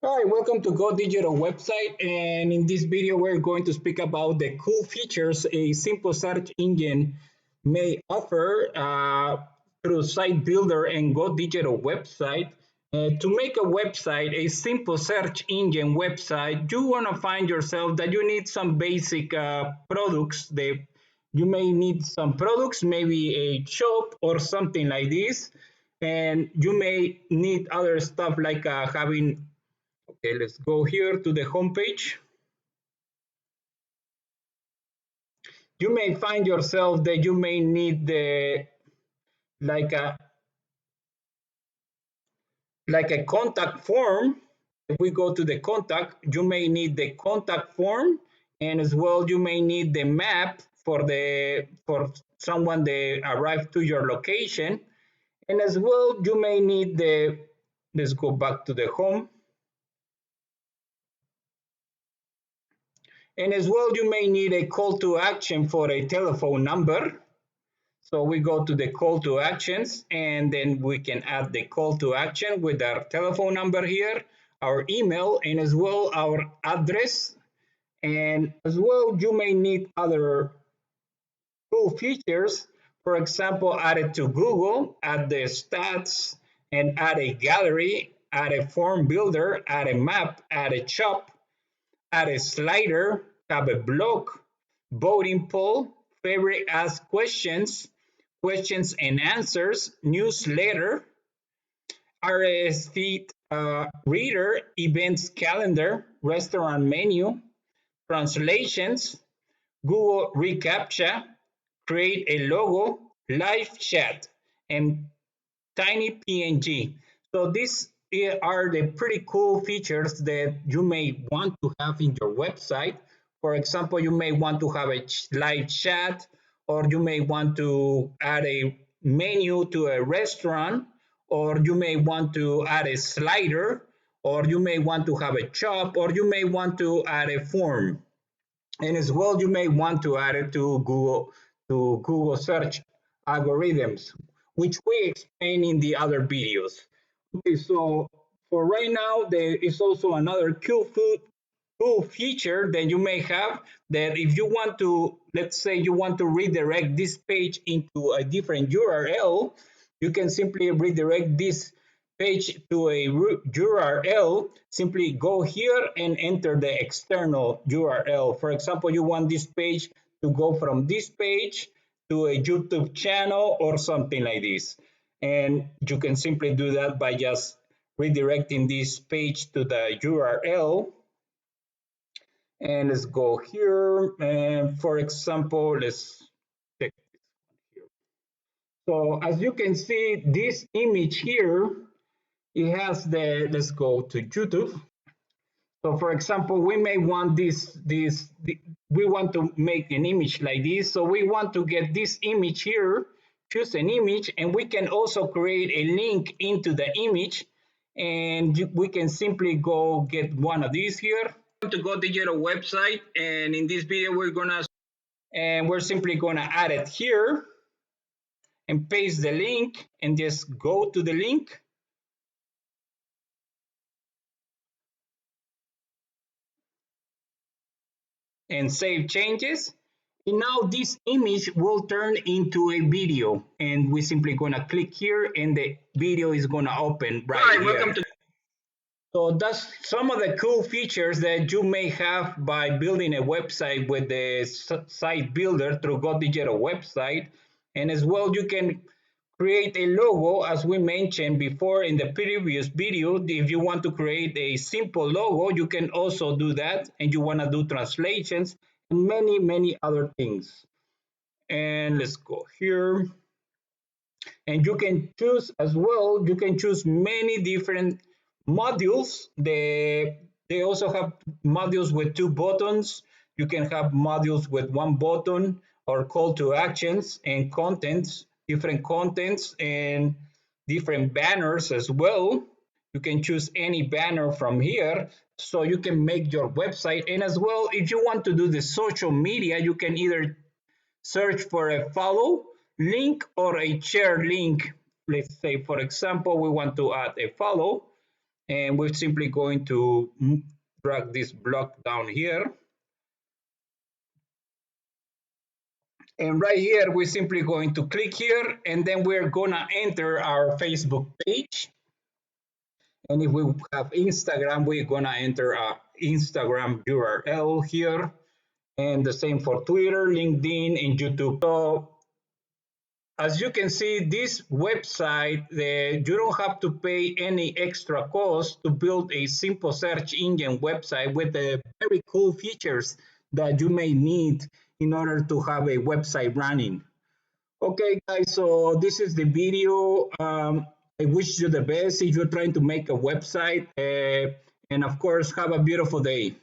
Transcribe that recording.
Hi, welcome to Go Digital website. And in this video, we're going to speak about the cool features a simple search engine may offer through Site Builder and Go Digital website. To make a website, a simple search engine website, you want to find yourself that you need some basic products. You may need some products, maybe a shop or something like this. And you may need other stuff like having. Okay, let's go here to the home page. You may find yourself that you may need the like a like a contact form. If we go to the contact, you may need the contact form, and as well you may need the map for someone that arrived to your location, and as well you may need the. Let's go back to the home, and as well you may need a call to action for a telephone number. So we go to the call to actions and then we can add the call to action with our telephone number here, our email, and as well our address. And as well, you may need other cool features. For example, add it to Google, add the stats, and add a gallery, add a form builder, add a map, add a shop, add a slider, have a blog, voting poll, favorite ask questions, questions and answers, newsletter, RSS feed reader, events calendar, restaurant menu, translations, Google reCAPTCHA, create a logo, live chat, and tiny PNG. So these are the pretty cool features that you may want to have in your website. For example, you may want to have a live chat, or you may want to add a menu to a restaurant, or you may want to add a slider, or you may want to have a shop, or you may want to add a form. And as well, you may want to add it to Google search algorithms, which we explain in the other videos. Okay, so for right now, there is also another cool feature that you may have that if you want to, let's say you want to redirect this page into a different URL, you can simply redirect this page to a URL. Simply go here and enter the external URL. For example, you want this page to go from this page to a YouTube channel or something like this. And you can simply do that by just redirecting this page to the URL. And let's go here. And for example, let's take this one here. So as you can see, this image here, it has the, let's go to YouTube. So for example, we may want we want to make an image like this. So we want to get this image here, choose an image, and we can also create a link into the image. And we can simply go get one of these here. To Go Digital website, and in this video, we're simply gonna add it here and paste the link and just go to the link and save changes. And now this image will turn into a video, and we're simply gonna click here and the video is gonna open right here. Welcome to. So that's some of the cool features that you may have by building a website with the site builder through Go Digital website. And as well, you can create a logo as we mentioned before in the previous video. If you want to create a simple logo, you can also do that, and you want to do translations and many other things. And let's go here, and you can choose as well, you can choose many different modules. They also have modules with two buttons. You can have modules with one button, or call to actions and contents, different contents and different banners as well. You can choose any banner from here, so you can make your website. And as well, if you want to do the social media, you can either search for a follow link or a share link. Let's say, for example, we want to add a follow, And we're simply going to drag this block down here. And right here, we're simply going to click here, and then we're gonna enter our Facebook page. And if we have Instagram, we're gonna enter our Instagram URL here. And the same for Twitter, LinkedIn, and YouTube. So as you can see, this website, you don't have to pay any extra cost to build a simple search engine website with the very cool features that you may need in order to have a website running. Okay, guys, so this is the video. I wish you the best if you're trying to make a website. And of course, have a beautiful day.